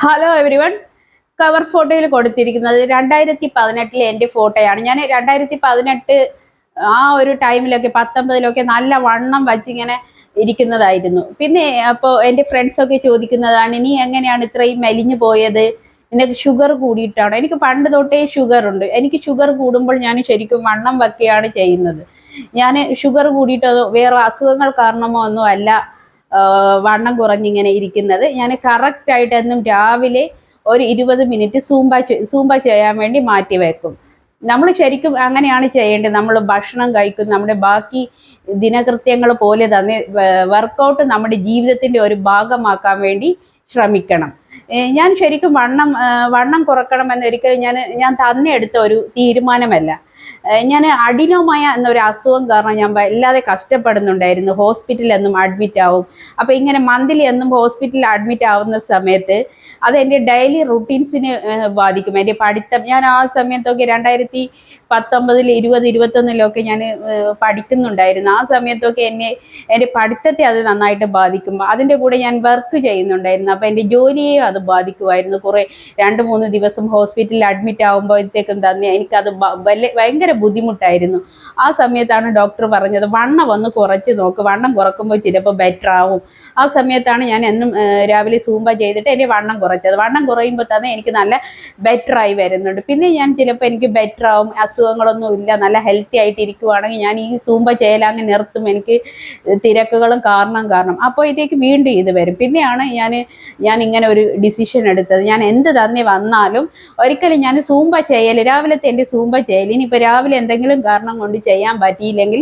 Hello every one. Cover ഫോട്ടോയിൽ കൊടുത്തിരിക്കുന്നത് 2018 എൻ്റെ ഫോട്ടോയാണ്. ഞാൻ 2018 ആ ഒരു ടൈമിലൊക്കെ 19 നല്ല വണ്ണം വച്ചിങ്ങനെ ഇരിക്കുന്നതായിരുന്നു. പിന്നെ അപ്പോൾ എൻ്റെ ഫ്രണ്ട്സൊക്കെ ചോദിക്കുന്നതാണ്, നീ എങ്ങനെയാണ് ഇത്രയും മെലിഞ്ഞു പോയത്, നിനക്ക് ഷുഗർ കൂടിയിട്ടാണോ? എനിക്ക് പണ്ട് തൊട്ടേ ഷുഗർ ഉണ്ട്. എനിക്ക് ഷുഗർ കൂടുമ്പോൾ ഞാൻ ശരിക്കും വണ്ണം വയ്ക്കുകയാണ് ചെയ്യുന്നത്. ഞാൻ ഷുഗർ കൂടിയിട്ടോ വേറെ അസുഖങ്ങൾ കാരണമോ ഒന്നും അല്ല വണ്ണം കുറഞ്ഞിങ്ങനെ ഇരിക്കുന്നത്. ഞാൻ കറക്റ്റായിട്ട് എന്നും രാവിലെ ഒരു 20 മിനിറ്റ് സൂമ്പ ചെയ്യാൻ വേണ്ടി മാറ്റി വെക്കും. നമ്മൾ ശരിക്കും അങ്ങനെയാണ് ചെയ്യേണ്ടത്. നമ്മൾ ഭക്ഷണം കഴിക്കും, നമ്മുടെ ബാക്കി ദിനകൃത്യങ്ങൾ പോലെ തന്നെ വർക്കൗട്ട് നമ്മുടെ ജീവിതത്തിൻ്റെ ഒരു ഭാഗമാക്കാൻ വേണ്ടി ശ്രമിക്കണം. ഞാൻ ശരിക്കും വണ്ണം കുറക്കണമെന്ന് ഒരിക്കലും ഞാൻ തന്നെ എടുത്ത ഒരു തീരുമാനമല്ല. ഞാൻ അഡിനോമയ എന്നൊരു അസുഖം കാരണം ഞാൻ വല്ലാതെ കഷ്ടപ്പെടുന്നുണ്ടായിരുന്നു. ഹോസ്പിറ്റലിൽ എന്നും അഡ്മിറ്റ് ആവും. അപ്പോൾ ഇങ്ങനെ മന്ത്ലി എന്നും ഹോസ്പിറ്റലിൽ അഡ്മിറ്റ് ആവുന്ന സമയത്ത് അത് എൻ്റെ ഡെയിലി റുട്ടീൻസിന് ബാധിക്കും. എൻ്റെ പഠിത്തം, ഞാൻ ആ സമയത്തൊക്കെ 2019, 20, 21 ഞാൻ പഠിക്കുന്നുണ്ടായിരുന്നു. ആ സമയത്തൊക്കെ എൻ്റെ പഠിത്തത്തെ അത് നന്നായിട്ട് ബാധിക്കും. അതിൻ്റെ കൂടെ ഞാൻ വർക്ക് ചെയ്യുന്നുണ്ടായിരുന്നു. അപ്പോൾ എൻ്റെ ജോലിയെയും അത് ബാധിക്കുമായിരുന്നു. കുറേ 2-3 ദിവസം ഹോസ്പിറ്റലിൽ അഡ്മിറ്റ് ആകുമ്പോഴത്തേക്കും തന്നെ എനിക്കത് ഭയങ്കര ബുദ്ധിമുട്ടായിരുന്നു. ആ സമയത്താണ് ഡോക്ടർ പറഞ്ഞത്, വണ്ണം ഒന്ന് കുറച്ച് നോക്ക്, വണ്ണം കുറക്കുമ്പോൾ ചിലപ്പോൾ ബെറ്റർ ആവും. ആ സമയത്താണ് ഞാൻ എന്നും രാവിലെ സൂമ്പ ചെയ്തിട്ട് എൻ്റെ വണ്ണം കുറച്ചത്. വണ്ണം കുറയുമ്പോൾ തന്നെ എനിക്ക് നല്ല ബെറ്ററായി വരുന്നുണ്ട്. പിന്നെ ഞാൻ ചിലപ്പോൾ എനിക്ക് ബെറ്റർ ആവും, അസുഖങ്ങളൊന്നും ഇല്ല, നല്ല ഹെൽത്തി ആയിട്ട് ഇരിക്കുവാണെങ്കിൽ ഞാൻ ഈ സൂമ്പ ചെയ്യലങ്ങ് നിർത്തും. എനിക്ക് തിരക്കുകളും കാരണം അപ്പോഴത്തേക്ക് വീണ്ടും ഇത് വരും. പിന്നെയാണ് ഞാൻ ഇങ്ങനെ ഒരു ഡിസിഷൻ എടുത്തത്. ഞാൻ എന്ത് തന്നെ വന്നാലും ഒരിക്കലും ഞാൻ സൂമ്പ ചെയ്യൽ, രാവിലത്തെ എൻ്റെ സൂമ്പ ചെയ്യൽ, ഇനിയിപ്പോൾ രാവിലെ എന്തെങ്കിലും കാരണം കൊണ്ട് ചെയ്യാൻ പറ്റിയില്ലെങ്കിൽ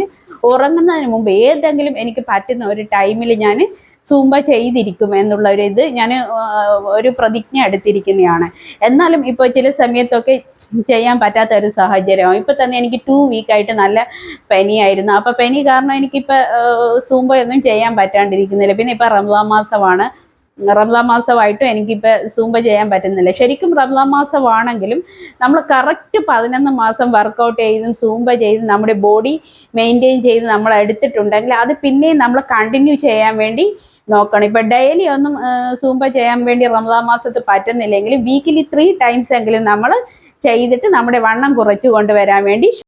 ഉറങ്ങുന്നതിന് മുമ്പ് ഏതെങ്കിലും എനിക്ക് പറ്റുന്ന ഒരു ടൈമിൽ ഞാൻ സൂമ്പ ചെയ്തിരിക്കും എന്നുള്ള ഒരു ഇത് ഞാൻ ഒരു പ്രതിജ്ഞ എടുത്തിരിക്കുന്നതാണ്. എന്നാലും ഇപ്പോൾ ചില സമയത്തൊക്കെ ചെയ്യാൻ പറ്റാത്ത ഒരു സാഹചര്യമാണ്. ഇപ്പം തന്നെ എനിക്ക് 2 വീക്കായിട്ട് നല്ല പനിയായിരുന്നു. അപ്പോൾ പനി കാരണം എനിക്കിപ്പോൾ സൂമ്പ ഒന്നും ചെയ്യാൻ പറ്റാണ്ടിരിക്കുന്നില്ല. പിന്നെ ഇപ്പം റമദാൻ മാസമാണ്. റമദാൻ മാസമായിട്ടും എനിക്കിപ്പോൾ സൂമ്പ ചെയ്യാൻ പറ്റുന്നില്ല. ശരിക്കും റമദാൻ മാസമാണെങ്കിലും നമ്മൾ കറക്റ്റ് 11 മാസം വർക്കൗട്ട് ചെയ്തും സൂമ്പ ചെയ്തും നമ്മുടെ ബോഡി മെയിൻറ്റെയിൻ ചെയ്ത് നമ്മൾ എടുത്തിട്ടുണ്ടെങ്കിൽ അത് പിന്നെയും നമ്മൾ കണ്ടിന്യൂ ചെയ്യാൻ വേണ്ടി നോക്കണം. ഇപ്പം ഡെയിലി ഒന്നും സൂമ്പ ചെയ്യാൻ വേണ്ടി റമദാൻ മാസത്ത് പറ്റുന്നില്ലെങ്കിൽ വീക്കിലി 3 ടൈംസ് എങ്കിലും നമ്മൾ ചെയ്തിട്ട് നമ്മുടെ വണ്ണം കുറച്ചു കൊണ്ടുവരാൻ വേണ്ടി